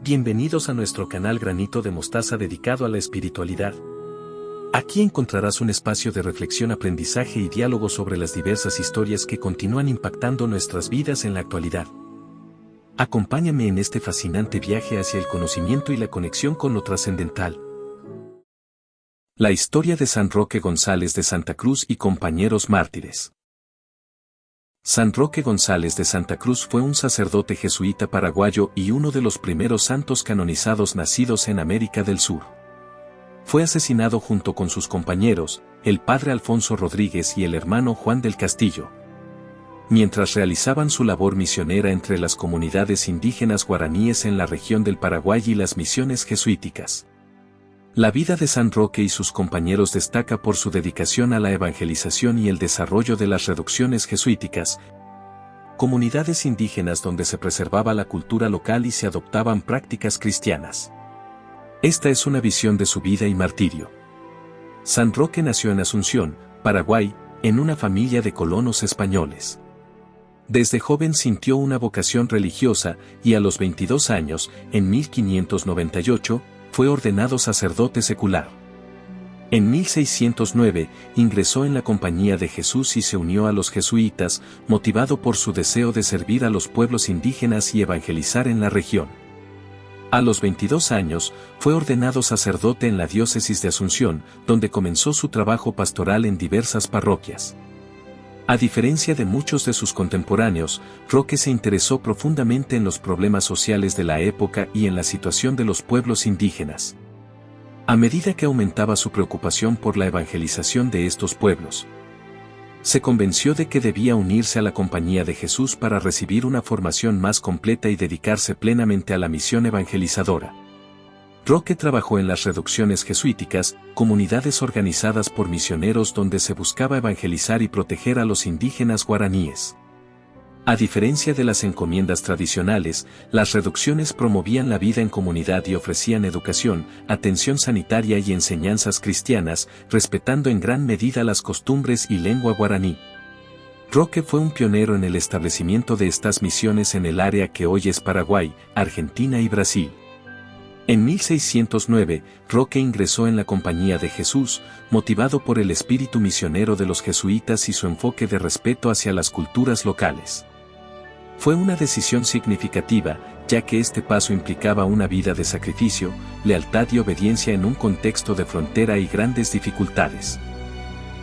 Bienvenidos a nuestro canal Granito de Mostaza dedicado a la espiritualidad. Aquí encontrarás un espacio de reflexión, aprendizaje y diálogo sobre las diversas historias que continúan impactando nuestras vidas en la actualidad. Acompáñame en este fascinante viaje hacia el conocimiento y la conexión con lo trascendental. La historia de San Roque González de Santa Cruz y compañeros mártires. San Roque González de Santa Cruz fue un sacerdote jesuita paraguayo y uno de los primeros santos canonizados nacidos en América del Sur. Fue asesinado junto con sus compañeros, el padre Alfonso Rodríguez y el hermano Juan del Castillo, mientras realizaban su labor misionera entre las comunidades indígenas guaraníes en la región del Paraguay y las misiones jesuíticas. La vida de San Roque y sus compañeros destaca por su dedicación a la evangelización y el desarrollo de las reducciones jesuíticas, comunidades indígenas donde se preservaba la cultura local y se adoptaban prácticas cristianas. Esta es una visión de su vida y martirio. San Roque nació en Asunción, Paraguay, en una familia de colonos españoles. Desde joven sintió una vocación religiosa y a los 22 años, en 1598, fue ordenado sacerdote secular. En 1609, ingresó en la Compañía de Jesús y se unió a los jesuitas, motivado por su deseo de servir a los pueblos indígenas y evangelizar en la región. A los 22 años, fue ordenado sacerdote en la diócesis de Asunción, donde comenzó su trabajo pastoral en diversas parroquias. A diferencia de muchos de sus contemporáneos, Roque se interesó profundamente en los problemas sociales de la época y en la situación de los pueblos indígenas. A medida que aumentaba su preocupación por la evangelización de estos pueblos, se convenció de que debía unirse a la Compañía de Jesús para recibir una formación más completa y dedicarse plenamente a la misión evangelizadora. Roque trabajó en las reducciones jesuíticas, comunidades organizadas por misioneros donde se buscaba evangelizar y proteger a los indígenas guaraníes. A diferencia de las encomiendas tradicionales, las reducciones promovían la vida en comunidad y ofrecían educación, atención sanitaria y enseñanzas cristianas, respetando en gran medida las costumbres y lengua guaraní. Roque fue un pionero en el establecimiento de estas misiones en el área que hoy es Paraguay, Argentina y Brasil. En 1609, Roque ingresó en la Compañía de Jesús, motivado por el espíritu misionero de los jesuitas y su enfoque de respeto hacia las culturas locales. Fue una decisión significativa, ya que este paso implicaba una vida de sacrificio, lealtad y obediencia en un contexto de frontera y grandes dificultades.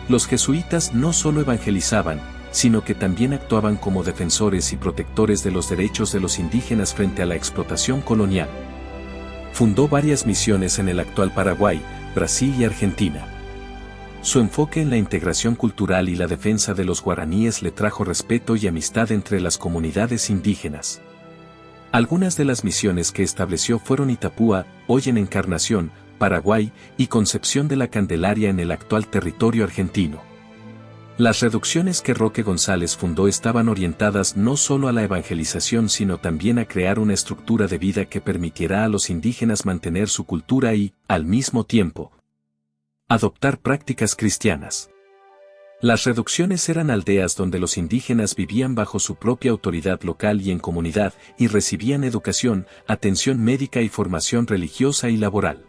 Los jesuitas no solo evangelizaban, sino que también actuaban como defensores y protectores de los derechos de los indígenas frente a la explotación colonial. Fundó varias misiones en el actual Paraguay, Brasil y Argentina. Su enfoque en la integración cultural y la defensa de los guaraníes le trajo respeto y amistad entre las comunidades indígenas. Algunas de las misiones que estableció fueron Itapúa, hoy en Encarnación, Paraguay, y Concepción de la Candelaria en el actual territorio argentino. Las reducciones que Roque González fundó estaban orientadas no solo a la evangelización sino también a crear una estructura de vida que permitiera a los indígenas mantener su cultura y, al mismo tiempo, adoptar prácticas cristianas. Las reducciones eran aldeas donde los indígenas vivían bajo su propia autoridad local y en comunidad y recibían educación, atención médica y formación religiosa y laboral.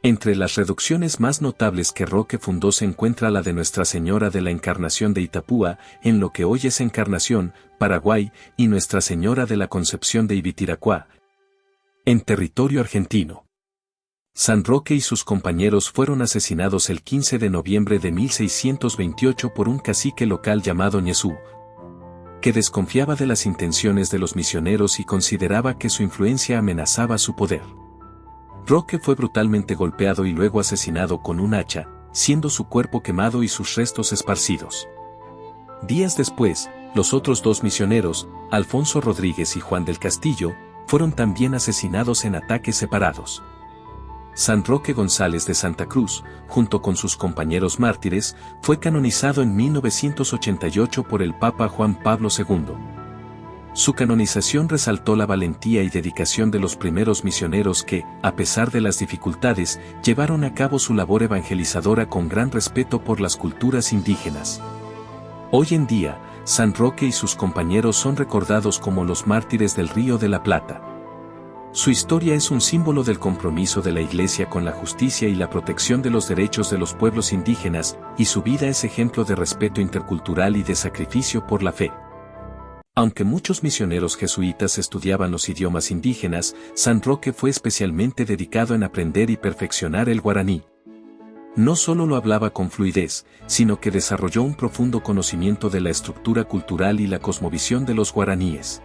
Entre las reducciones más notables que Roque fundó se encuentra la de Nuestra Señora de la Encarnación de Itapúa, en lo que hoy es Encarnación, Paraguay, y Nuestra Señora de la Concepción de Ibitiracuá, en territorio argentino. San Roque y sus compañeros fueron asesinados el 15 de noviembre de 1628 por un cacique local llamado Ñezú, que desconfiaba de las intenciones de los misioneros y consideraba que su influencia amenazaba su poder. Roque fue brutalmente golpeado y luego asesinado con un hacha, siendo su cuerpo quemado y sus restos esparcidos. Días después, los otros dos misioneros, Alfonso Rodríguez y Juan del Castillo, fueron también asesinados en ataques separados. San Roque González de Santa Cruz, junto con sus compañeros mártires, fue canonizado en 1988 por el Papa Juan Pablo II. Su canonización resaltó la valentía y dedicación de los primeros misioneros que, a pesar de las dificultades, llevaron a cabo su labor evangelizadora con gran respeto por las culturas indígenas. Hoy en día, San Roque y sus compañeros son recordados como los mártires del Río de la Plata. Su historia es un símbolo del compromiso de la Iglesia con la justicia y la protección de los derechos de los pueblos indígenas, y su vida es ejemplo de respeto intercultural y de sacrificio por la fe. Aunque muchos misioneros jesuitas estudiaban los idiomas indígenas, San Roque fue especialmente dedicado en aprender y perfeccionar el guaraní. No solo lo hablaba con fluidez, sino que desarrolló un profundo conocimiento de la estructura cultural y la cosmovisión de los guaraníes.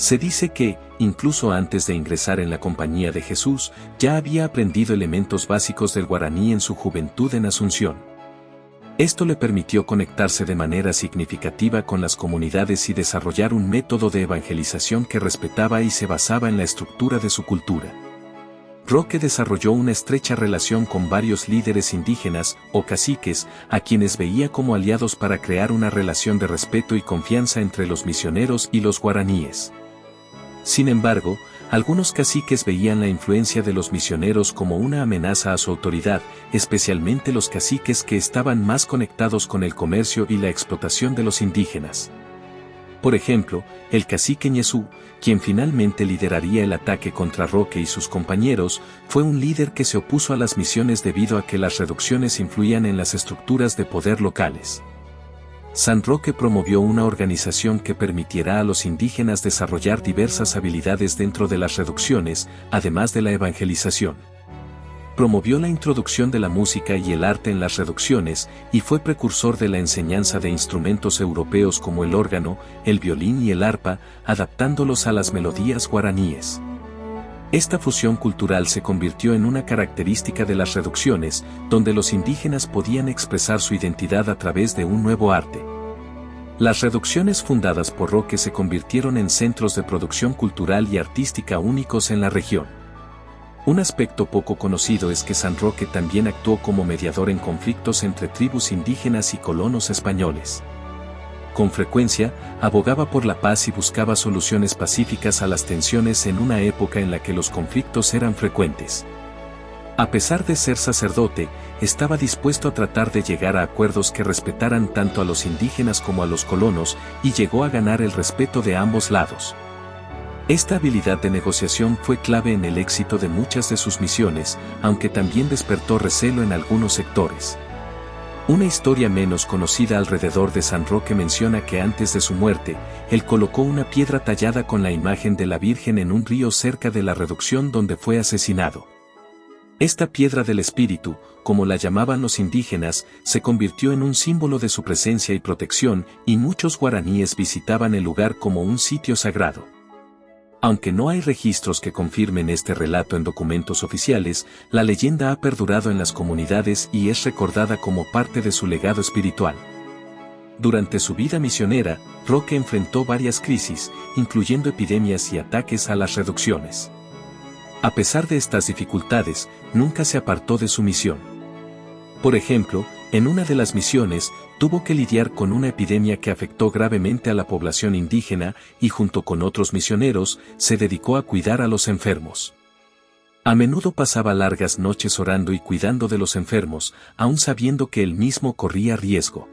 Se dice que, incluso antes de ingresar en la Compañía de Jesús, ya había aprendido elementos básicos del guaraní en su juventud en Asunción. Esto le permitió conectarse de manera significativa con las comunidades y desarrollar un método de evangelización que respetaba y se basaba en la estructura de su cultura. Roque desarrolló una estrecha relación con varios líderes indígenas, o caciques, a quienes veía como aliados para crear una relación de respeto y confianza entre los misioneros y los guaraníes. Sin embargo, algunos caciques veían la influencia de los misioneros como una amenaza a su autoridad, especialmente los caciques que estaban más conectados con el comercio y la explotación de los indígenas. Por ejemplo, el cacique Ñezú, quien finalmente lideraría el ataque contra Roque y sus compañeros, fue un líder que se opuso a las misiones debido a que las reducciones influían en las estructuras de poder locales. San Roque promovió una organización que permitiera a los indígenas desarrollar diversas habilidades dentro de las reducciones, además de la evangelización. Promovió la introducción de la música y el arte en las reducciones, y fue precursor de la enseñanza de instrumentos europeos como el órgano, el violín y el arpa, adaptándolos a las melodías guaraníes. Esta fusión cultural se convirtió en una característica de las reducciones, donde los indígenas podían expresar su identidad a través de un nuevo arte. Las reducciones fundadas por Roque se convirtieron en centros de producción cultural y artística únicos en la región. Un aspecto poco conocido es que San Roque también actuó como mediador en conflictos entre tribus indígenas y colonos españoles. Con frecuencia, abogaba por la paz y buscaba soluciones pacíficas a las tensiones en una época en la que los conflictos eran frecuentes. A pesar de ser sacerdote, estaba dispuesto a tratar de llegar a acuerdos que respetaran tanto a los indígenas como a los colonos, y llegó a ganar el respeto de ambos lados. Esta habilidad de negociación fue clave en el éxito de muchas de sus misiones, aunque también despertó recelo en algunos sectores. Una historia menos conocida alrededor de San Roque menciona que antes de su muerte, él colocó una piedra tallada con la imagen de la Virgen en un río cerca de la reducción donde fue asesinado. Esta piedra del espíritu, como la llamaban los indígenas, se convirtió en un símbolo de su presencia y protección, y muchos guaraníes visitaban el lugar como un sitio sagrado. Aunque no hay registros que confirmen este relato en documentos oficiales, la leyenda ha perdurado en las comunidades y es recordada como parte de su legado espiritual. Durante su vida misionera, Roque enfrentó varias crisis, incluyendo epidemias y ataques a las reducciones. A pesar de estas dificultades, nunca se apartó de su misión. Por ejemplo, en una de las misiones, tuvo que lidiar con una epidemia que afectó gravemente a la población indígena y junto con otros misioneros, se dedicó a cuidar a los enfermos. A menudo pasaba largas noches orando y cuidando de los enfermos, aun sabiendo que él mismo corría riesgo.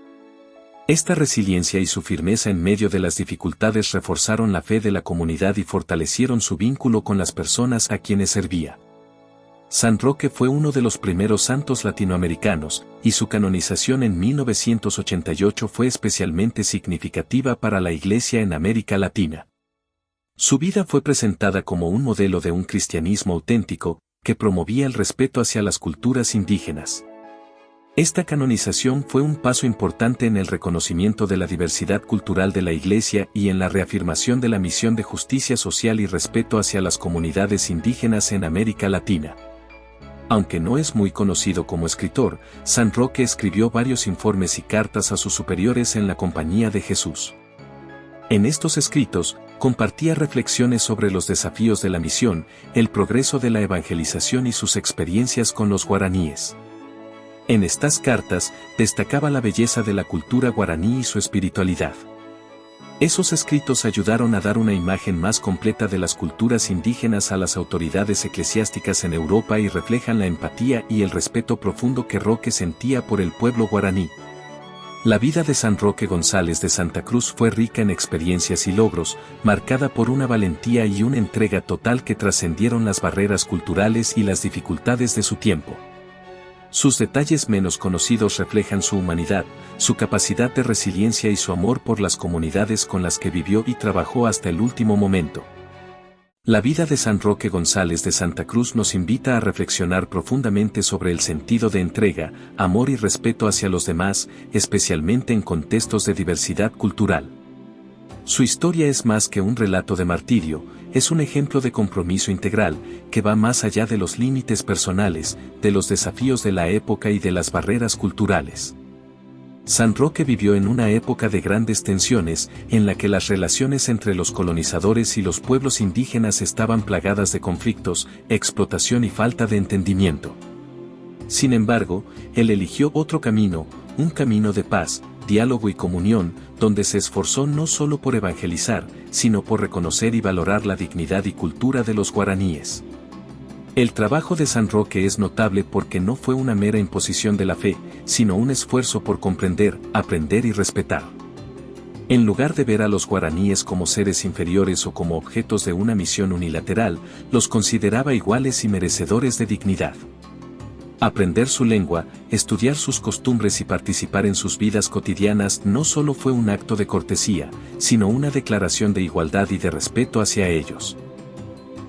Esta resiliencia y su firmeza en medio de las dificultades reforzaron la fe de la comunidad y fortalecieron su vínculo con las personas a quienes servía. San Roque fue uno de los primeros santos latinoamericanos, y su canonización en 1988 fue especialmente significativa para la Iglesia en América Latina. Su vida fue presentada como un modelo de un cristianismo auténtico, que promovía el respeto hacia las culturas indígenas. Esta canonización fue un paso importante en el reconocimiento de la diversidad cultural de la Iglesia y en la reafirmación de la misión de justicia social y respeto hacia las comunidades indígenas en América Latina. Aunque no es muy conocido como escritor, San Roque escribió varios informes y cartas a sus superiores en la Compañía de Jesús. En estos escritos, compartía reflexiones sobre los desafíos de la misión, el progreso de la evangelización y sus experiencias con los guaraníes. En estas cartas, destacaba la belleza de la cultura guaraní y su espiritualidad. Esos escritos ayudaron a dar una imagen más completa de las culturas indígenas a las autoridades eclesiásticas en Europa y reflejan la empatía y el respeto profundo que Roque sentía por el pueblo guaraní. La vida de San Roque González de Santa Cruz fue rica en experiencias y logros, marcada por una valentía y una entrega total que trascendieron las barreras culturales y las dificultades de su tiempo. Sus detalles menos conocidos reflejan su humanidad, su capacidad de resiliencia y su amor por las comunidades con las que vivió y trabajó hasta el último momento. La vida de San Roque González de Santa Cruz nos invita a reflexionar profundamente sobre el sentido de entrega, amor y respeto hacia los demás, especialmente en contextos de diversidad cultural. Su historia es más que un relato de martirio, es un ejemplo de compromiso integral, que va más allá de los límites personales, de los desafíos de la época y de las barreras culturales. San Roque vivió en una época de grandes tensiones, en la que las relaciones entre los colonizadores y los pueblos indígenas estaban plagadas de conflictos, explotación y falta de entendimiento. Sin embargo, él eligió otro camino, un camino de paz, diálogo y comunión, donde se esforzó no solo por evangelizar, sino por reconocer y valorar la dignidad y cultura de los guaraníes. El trabajo de San Roque es notable porque no fue una mera imposición de la fe, sino un esfuerzo por comprender, aprender y respetar. En lugar de ver a los guaraníes como seres inferiores o como objetos de una misión unilateral, los consideraba iguales y merecedores de dignidad. Aprender su lengua, estudiar sus costumbres y participar en sus vidas cotidianas no solo fue un acto de cortesía, sino una declaración de igualdad y de respeto hacia ellos.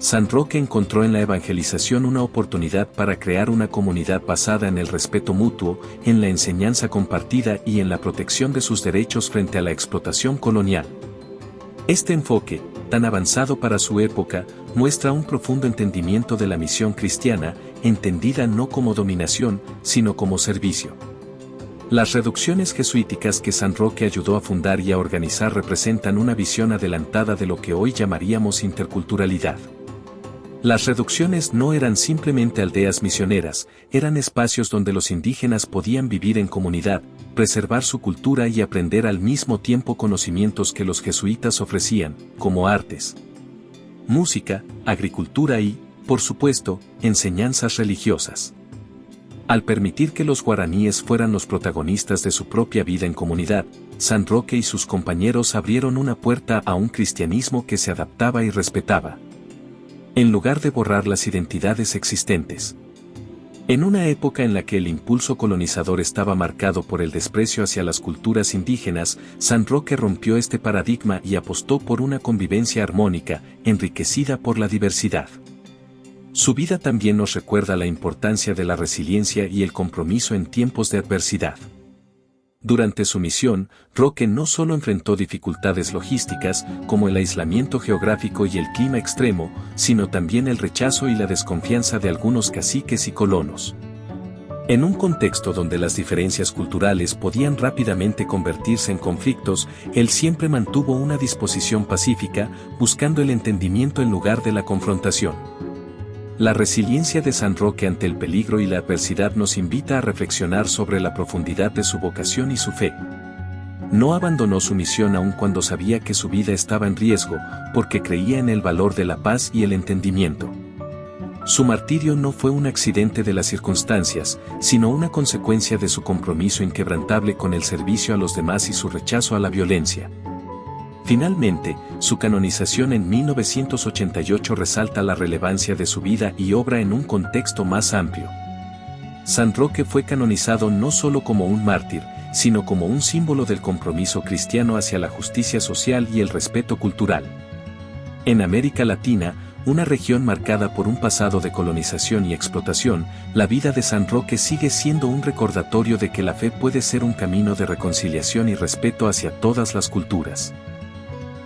San Roque encontró en la evangelización una oportunidad para crear una comunidad basada en el respeto mutuo, en la enseñanza compartida y en la protección de sus derechos frente a la explotación colonial. Este enfoque, tan avanzado para su época, muestra un profundo entendimiento de la misión cristiana, entendida no como dominación, sino como servicio. Las reducciones jesuíticas que San Roque ayudó a fundar y a organizar representan una visión adelantada de lo que hoy llamaríamos interculturalidad. Las reducciones no eran simplemente aldeas misioneras, eran espacios donde los indígenas podían vivir en comunidad, preservar su cultura y aprender al mismo tiempo conocimientos que los jesuitas ofrecían, como artes, música, agricultura y, por supuesto, enseñanzas religiosas. Al permitir que los guaraníes fueran los protagonistas de su propia vida en comunidad, San Roque y sus compañeros abrieron una puerta a un cristianismo que se adaptaba y respetaba, en lugar de borrar las identidades existentes. En una época en la que el impulso colonizador estaba marcado por el desprecio hacia las culturas indígenas, San Roque rompió este paradigma y apostó por una convivencia armónica, enriquecida por la diversidad. Su vida también nos recuerda la importancia de la resiliencia y el compromiso en tiempos de adversidad. Durante su misión, Roque no solo enfrentó dificultades logísticas, como el aislamiento geográfico y el clima extremo, sino también el rechazo y la desconfianza de algunos caciques y colonos. En un contexto donde las diferencias culturales podían rápidamente convertirse en conflictos, él siempre mantuvo una disposición pacífica, buscando el entendimiento en lugar de la confrontación. La resiliencia de San Roque ante el peligro y la adversidad nos invita a reflexionar sobre la profundidad de su vocación y su fe. No abandonó su misión aun cuando sabía que su vida estaba en riesgo, porque creía en el valor de la paz y el entendimiento. Su martirio no fue un accidente de las circunstancias, sino una consecuencia de su compromiso inquebrantable con el servicio a los demás y su rechazo a la violencia. Finalmente, su canonización en 1988 resalta la relevancia de su vida y obra en un contexto más amplio. San Roque fue canonizado no solo como un mártir, sino como un símbolo del compromiso cristiano hacia la justicia social y el respeto cultural. En América Latina, una región marcada por un pasado de colonización y explotación, la vida de San Roque sigue siendo un recordatorio de que la fe puede ser un camino de reconciliación y respeto hacia todas las culturas.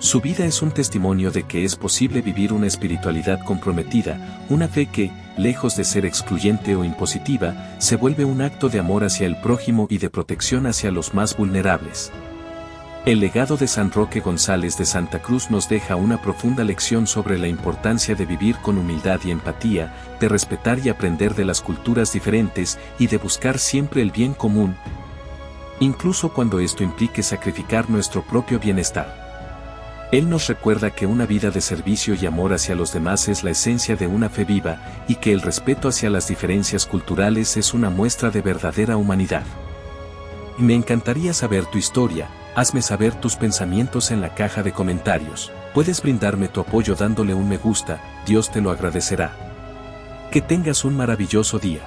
Su vida es un testimonio de que es posible vivir una espiritualidad comprometida, una fe que, lejos de ser excluyente o impositiva, se vuelve un acto de amor hacia el prójimo y de protección hacia los más vulnerables. El legado de San Roque González de Santa Cruz nos deja una profunda lección sobre la importancia de vivir con humildad y empatía, de respetar y aprender de las culturas diferentes y de buscar siempre el bien común, incluso cuando esto implique sacrificar nuestro propio bienestar. Él nos recuerda que una vida de servicio y amor hacia los demás es la esencia de una fe viva, y que el respeto hacia las diferencias culturales es una muestra de verdadera humanidad. Y me encantaría saber tu historia. Hazme saber tus pensamientos en la caja de comentarios. Puedes brindarme tu apoyo dándole un me gusta, Dios te lo agradecerá. Que tengas un maravilloso día.